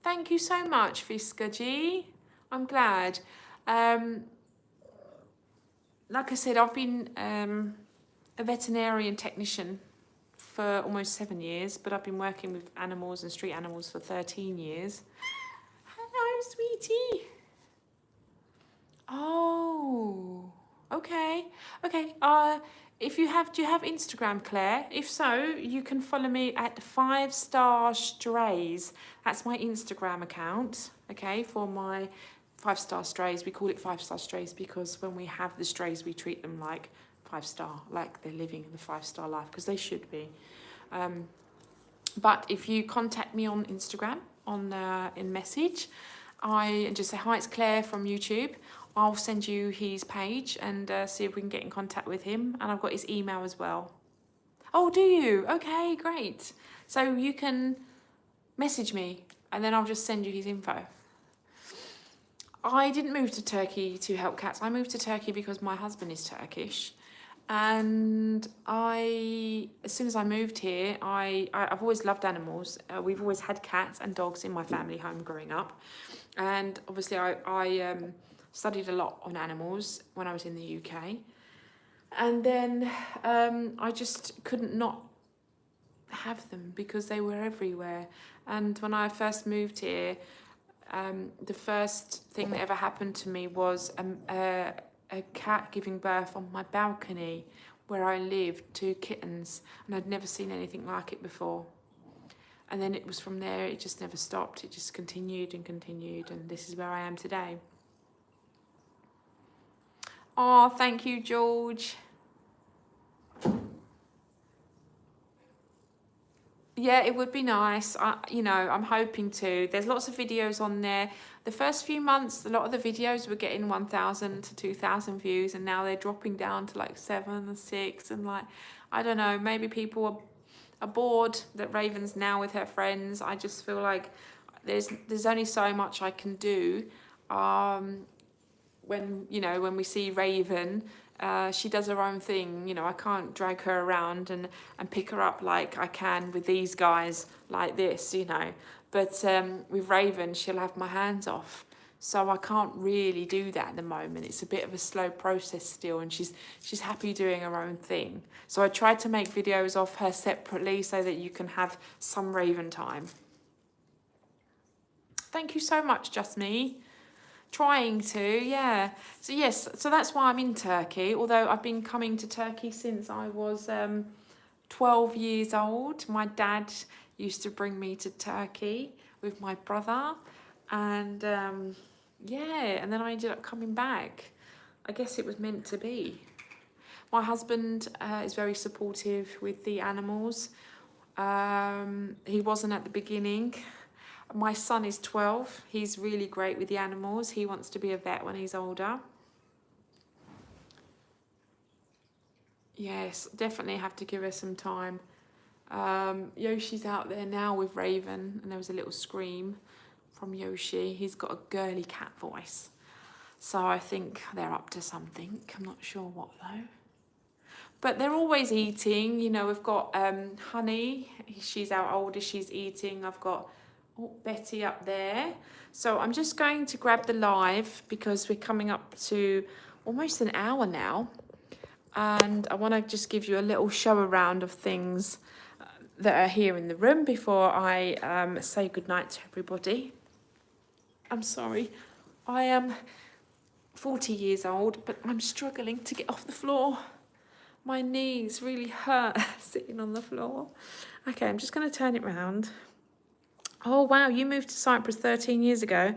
Thank you so much, Fiska G. I'm glad. Like I said, I've been a veterinarian technician for almost 7 years, but I've been working with animals and street animals for 13 years. Hello, sweetie. Oh, okay. Okay. If you have, do you have Instagram, Claire? If so, you can follow me at 5-Star Strays. That's my Instagram account, okay, for my 5-star strays. We call it 5-star strays because when we have the strays, we treat them like 5-star, like they're living the 5-star life, because they should be. But if you contact me on Instagram, in message, I just say, hi, it's Claire from YouTube. I'll send you his page and see if we can get in contact with him. And I've got his email as well. Oh, do you? Okay, great. So you can message me and then I'll just send you his info. I didn't move to Turkey to help cats. I moved to Turkey because my husband is Turkish. And as soon as I moved here, I've always loved animals. We've always had cats and dogs in my family home growing up. And obviously I studied a lot on animals when I was in the UK. And then I just couldn't not have them because they were everywhere. And when I first moved here, the first thing that ever happened to me was a cat giving birth on my balcony where I lived, 2 kittens, and I'd never seen anything like it before. And then it was from there, it just never stopped. It just continued and continued, and this is where I am today. Oh, thank you, George. Yeah, it would be nice. You know, I'm hoping to. There's lots of videos on there. The first few months, a lot of the videos were getting 1,000 to 2,000 views, and now they're dropping down to like 7 or 6. And like, I don't know, maybe people are bored that Raven's now with her friends. I just feel like there's only so much I can do. When we see Raven, she does her own thing. You know, I can't drag her around and pick her up like I can with these guys like this, you know. But with Raven, she'll have my hands off. So I can't really do that at the moment. It's a bit of a slow process still, and she's happy doing her own thing. So I tried to make videos of her separately so that you can have some Raven time. Thank you so much, Just Me. Trying to, yeah. So yes, so that's why I'm in Turkey, although I've been coming to Turkey since I was 12 years old. My dad used to bring me to Turkey with my brother, and yeah, and then I ended up coming back. I guess it was meant to be. My husband is very supportive with the animals. He wasn't at the beginning. My son is 12. He's really great with the animals. He wants to be a vet when he's older. Yes, definitely have to give her some time. Yoshi's out there now with Raven, and there was a little scream from Yoshi. He's got a girly cat voice. So I think they're up to something. I'm not sure what though. But they're always eating. You know, we've got Honey. She's our oldest. She's eating. I've got Betty up there. So I'm just going to grab the live because we're coming up to almost an hour now. And I want to just give you a little show around of things that are here in the room before I say goodnight to everybody. I'm sorry. I am 40 years old, but I'm struggling to get off the floor. My knees really hurt sitting on the floor. Okay, I'm just going to turn it round. Oh, wow, you moved to Cyprus 13 years ago.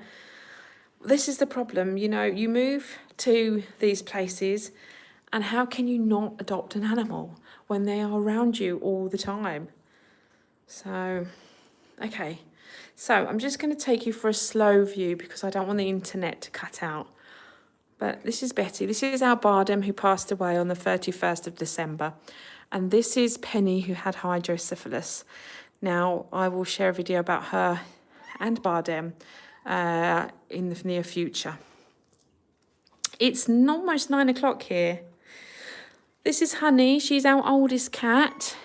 This is the problem, you know, you move to these places and how can you not adopt an animal when they are around you all the time? So, okay. So I'm just going to take you for a slow view because I don't want the internet to cut out. But this is Betty. This is our Bardem who passed away on the 31st of December. And this is Penny who had hydrocephalus. Now, I will share a video about her and Bardem in the near future. It's almost 9 o'clock here. This is Honey. She's our oldest cat.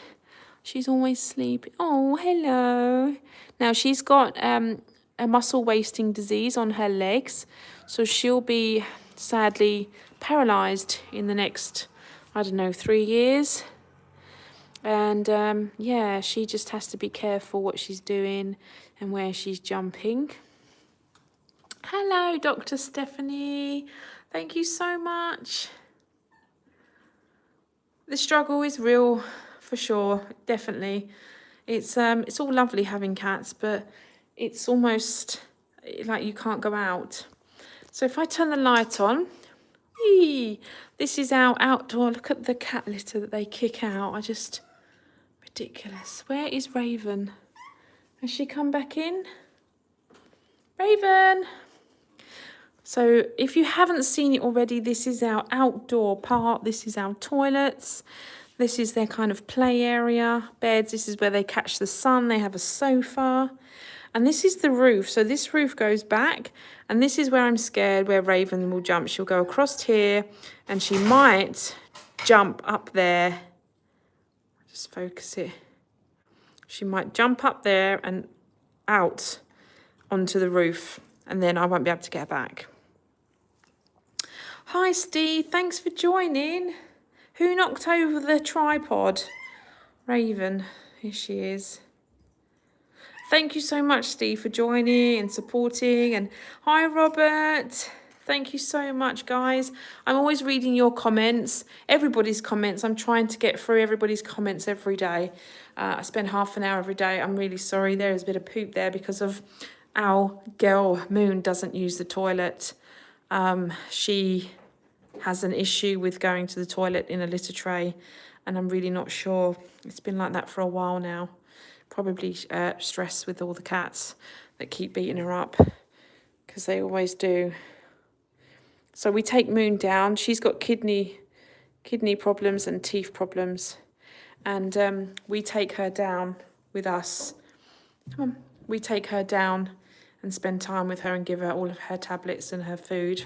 She's always sleeping. Oh, hello. Now, she's got a muscle wasting disease on her legs. So she'll be sadly paralysed in the next, I don't know, 3 years. And yeah, she just has to be careful what she's doing and where she's jumping. Hello, Dr. Stephanie. Thank you so much. The struggle is real, for sure, definitely. It's all lovely having cats, but it's almost like you can't go out. So if I turn the light on, whee, this is our outdoor. Look at the cat litter that they kick out. Ridiculous. Where is Raven? Has she come back in? Raven! So if you haven't seen it already, this is our outdoor part. This is our toilets. This is their kind of play area. Beds, this is where they catch the sun. They have a sofa. And this is the roof. So this roof goes back. And this is where I'm scared, where Raven will jump. She'll go across here and she might jump up there. Just focus it. She might jump up there and out onto the roof, and then I won't be able to get her back. Hi, Steve. Thanks for joining. Who knocked over the tripod? Raven. Here she is. Thank you so much, Steve, for joining and supporting. And hi, Robert. Thank you so much, guys. I'm always reading your comments, everybody's comments. I'm trying to get through everybody's comments every day. I spend half an hour every day. I'm really sorry. There is a bit of poop there because of our girl, Moon, doesn't use the toilet. She has an issue with going to the toilet in a litter tray, and I'm really not sure. It's been like that for a while now. Probably stress with all the cats that keep beating her up, because they always do. So we take Moon down. She's got kidney problems and teeth problems, and we take her down with us. Come on. We take her down and spend time with her and give her all of her tablets and her food.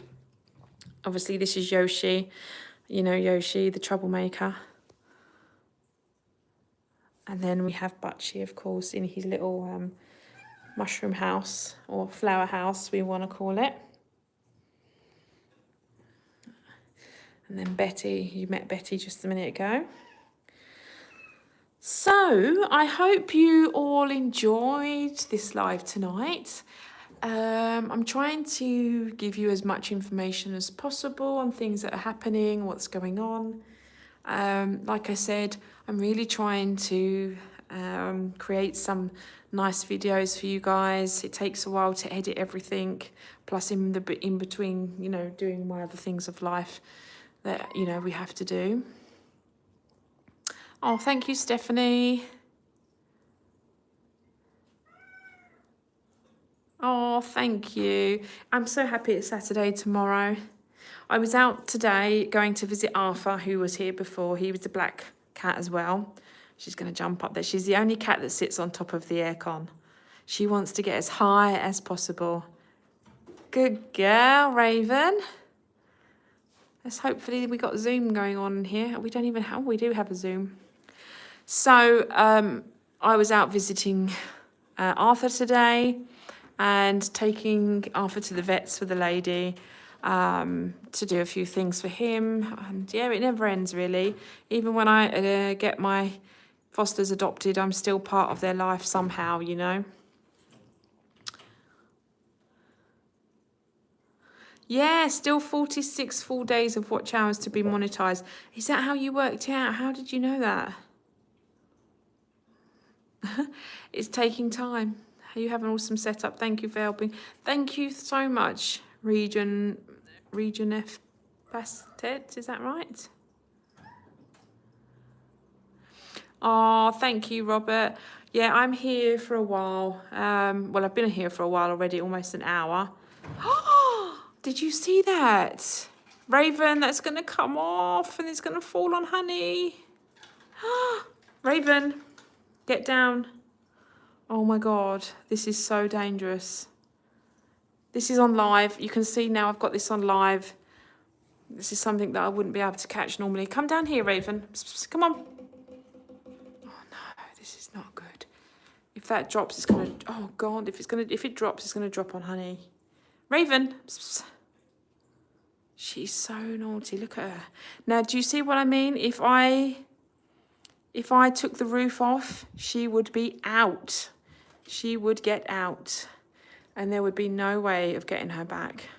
Obviously, this is Yoshi. You know Yoshi, the troublemaker. And then we have Butchie, of course, in his little mushroom house, or flower house, we want to call it. And then Betty, you met Betty just a minute ago. So, I hope you all enjoyed this live tonight. I'm trying to give you as much information as possible on things that are happening, what's going on. Like I said, I'm really trying to create some nice videos for you guys. It takes a while to edit everything, plus in between, you know, doing my other things of life that, you know, we have to do. Oh, thank you, Stephanie. Oh, thank you. I'm so happy it's Saturday tomorrow. I was out today going to visit Arthur, who was here before. He was a black cat as well. She's going to jump up there. She's the only cat that sits on top of the aircon. She wants to get as high as possible. Good girl, Raven. Let's hopefully we got Zoom going on here. We don't even have, we do have a Zoom. So I was out visiting Arthur today and taking Arthur to the vets for the lady. To do a few things for him, and yeah, it never ends really. Even when I get my fosters adopted, I'm still part of their life somehow, you know. Yeah, still 46 full days of watch hours to be monetized. Is that how you worked it out? How did you know that? It's taking time. You have an awesome setup. Thank you for helping. Thank you so much, Region F. Bastet, is that right? Oh, thank you, Robert. Yeah, I'm here for a while. Well, I've been here for a while already, almost an hour. Did you see that? Raven, that's going to come off and it's going to fall on Honey. Raven, get down. Oh my God, this is so dangerous. This is on live. You can see now I've got this on live. This is something that I wouldn't be able to catch normally. Come down here, Raven. Come on. Oh no, this is not good. If that drops, it's gonna. Oh God, if it drops, it's gonna drop on Honey. Raven. She's so naughty. Look at her. Now, do you see what I mean? If I took the roof off, she would be out. She would get out, and there would be no way of getting her back.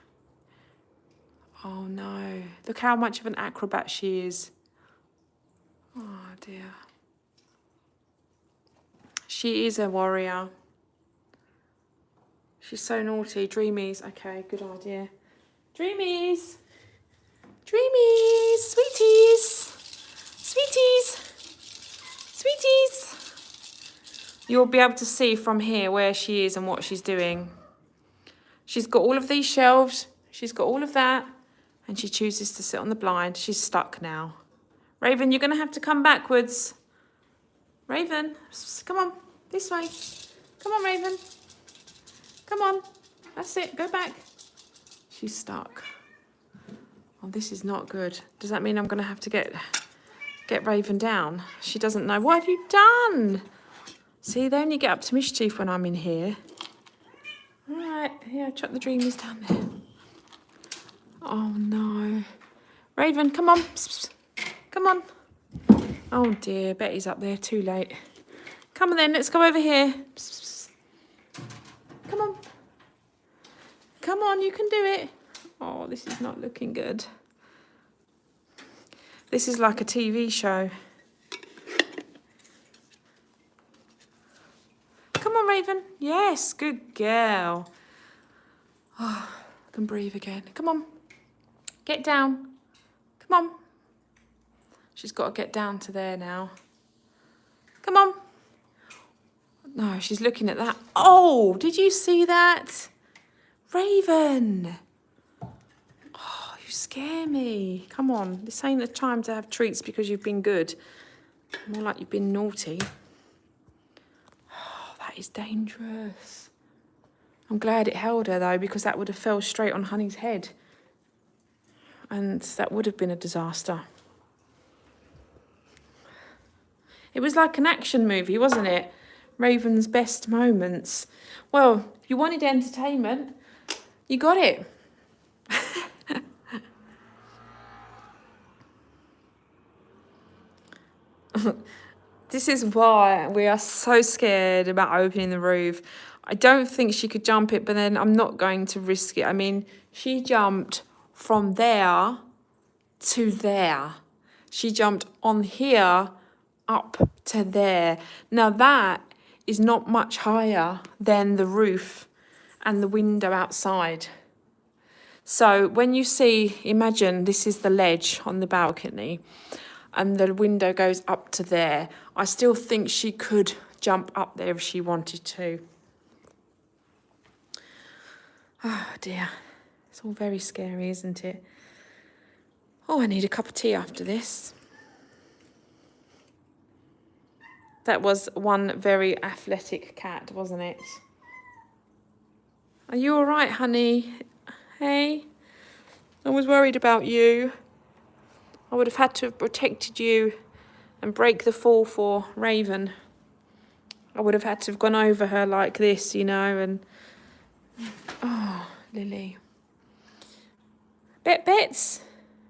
Oh no, look how much of an acrobat she is. Oh dear. She is a warrior. She's so naughty. Dreamies, okay, good idea. Dreamies. Dreamies, sweeties. Sweeties. Sweeties. You'll be able to see from here where she is and what she's doing. She's got all of these shelves. She's got all of that. And she chooses to sit on the blind. She's stuck now. Raven, you're going to have to come backwards. Raven, come on. This way. Come on, Raven. Come on. That's it. Go back. She's stuck. Oh, this is not good. Does that mean I'm going to have to get get Raven down. She doesn't know. What have you done? See, they only get up to mischief when I'm in here. All right, yeah, chuck the dreamies down there. Oh, no. Raven, come on. Psst, psst. Come on. Oh, dear, Betty's up there, too late. Come on then, let's go over here. Psst, psst. Come on. Come on, you can do it. Oh, this is not looking good. This is like a TV show. Come on, Raven. Yes, good girl. Oh, I can breathe again. Come on. Get down. Come on. She's got to get down to there now. Come on. No, she's looking at that. Oh, did you see that? Raven. Oh, you scare me. Come on. This ain't the time to have treats because you've been good. More like you've been naughty. Oh, that is dangerous. I'm glad it held her, though, because that would have fell straight on Honey's head. And that would have been a disaster. It was like an action movie, wasn't it? Raven's best moments. Well, if you wanted entertainment, you got it. This is why we are so scared about opening the roof. I don't think she could jump it, but then I'm not going to risk it. I mean, she jumped from there to there. She jumped on here up to there. Now that is not much higher than the roof and the window outside. So when you see, imagine this is the ledge on the balcony and the window goes up to there. I still think she could jump up there if she wanted to. Oh dear, it's all very scary, isn't it? Oh, I need a cup of tea after this. That was one very athletic cat, wasn't it? Are you all right, honey? Hey? I was worried about you. I would have had to have protected you and break the fall for Raven. I would have had to have gone over her like this, you know, and... Oh, Lily. Bets,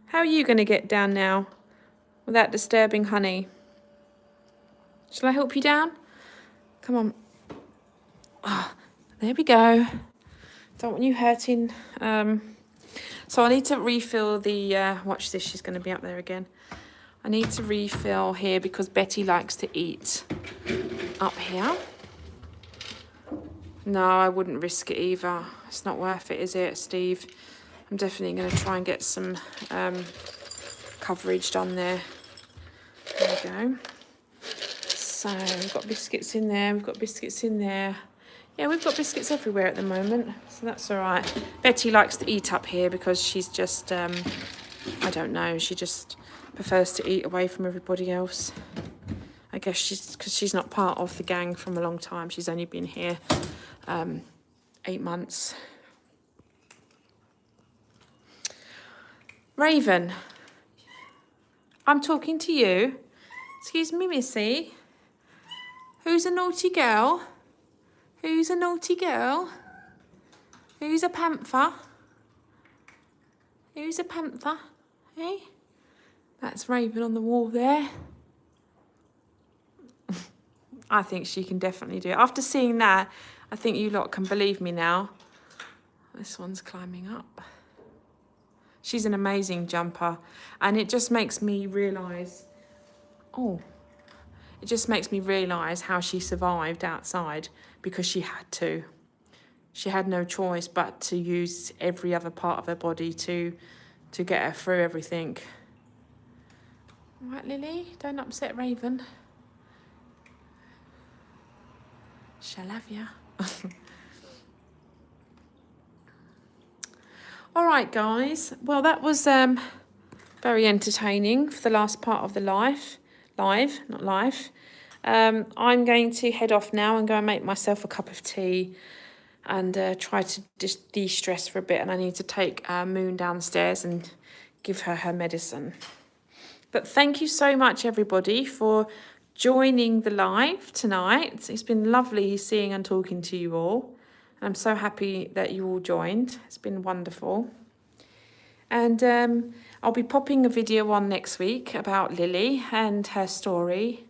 how are you going to get down now without disturbing Honey? Shall I help you down? Come on. Oh, there we go. Don't want you hurting. So I need to refill the... watch this, she's going to be up there again. I need to refill here because Betty likes to eat up here. No, I wouldn't risk it either. It's not worth it, is it, Steve? I'm definitely going to try and get some coverage done there. There we go. So we've got biscuits in there. We've got biscuits in there. Yeah, we've got biscuits everywhere at the moment, so that's all right. Betty likes to eat up here because she's just, I don't know, she just prefers to eat away from everybody else. I guess because she's not part of the gang from a long time. She's only been here 8 months. Raven, I'm talking to you. Excuse me, Missy. Who's a naughty girl? Who's a naughty girl? Who's a panther? Who's a panther? Hey? That's Raven on the wall there. I think she can definitely do it. After seeing that, I think you lot can believe me now. This one's climbing up. She's an amazing jumper. And it just makes me realise... Oh. It just makes me realise how she survived outside because she had to. She had no choice but to use every other part of her body to get her through everything. All right, Lily, don't upset Raven. She'll have ya. All right, guys. Well, that was very entertaining for the last part of the live, not live. I'm going to head off now and go and make myself a cup of tea and try to just de-stress for a bit. And I need to take Moon downstairs and give her her medicine. But thank you so much, everybody, for joining the live tonight. It's been lovely seeing and talking to you all. I'm so happy that you all joined. It's been wonderful. And I'll be popping a video on next week about Lily and her story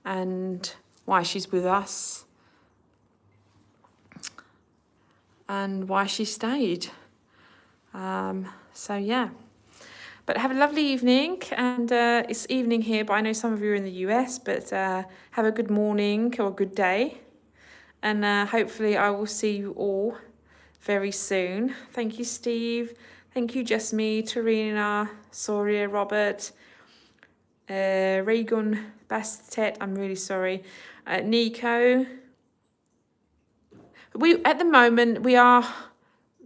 and why she's with us and why she stayed. So yeah. But have a lovely evening, and it's evening here, but I know some of you are in the US, but have a good morning or a good day. And hopefully I will see you all very soon. Thank you, Steve. Thank you, Jasmine, Tarina, Soria, Robert, Regan, Bastet, I'm really sorry, Nico. At the moment, we are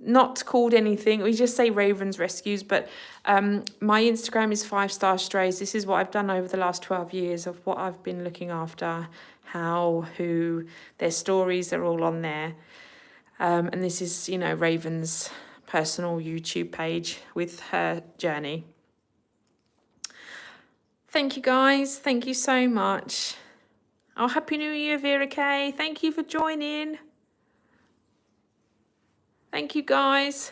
not called anything. We just say Ravens Rescues, but my Instagram is 5-Star Strays. This is what I've done over the last 12 years of what I've been looking after, how, who, their stories are all on there. And this is, you know, Raven's personal YouTube page with her journey. Thank you, guys. Thank you so much. Oh, Happy New Year, Vera Kay. Thank you for joining. Thank you, guys.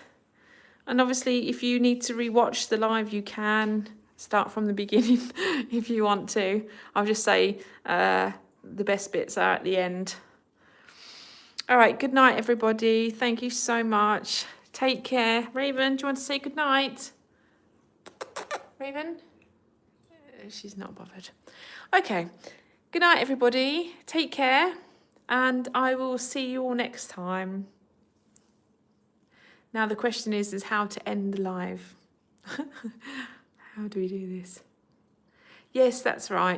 And obviously, if you need to rewatch the live, you can start from the beginning if you want to. I'll just say the best bits are at the end. All right, good night, everybody. Thank you so much. Take care. Raven, do you want to say good night? Raven? She's not bothered. Okay, good night, everybody. Take care, and I will see you all next time. Now the question is how to end the live. How do we do this? Yes, that's right.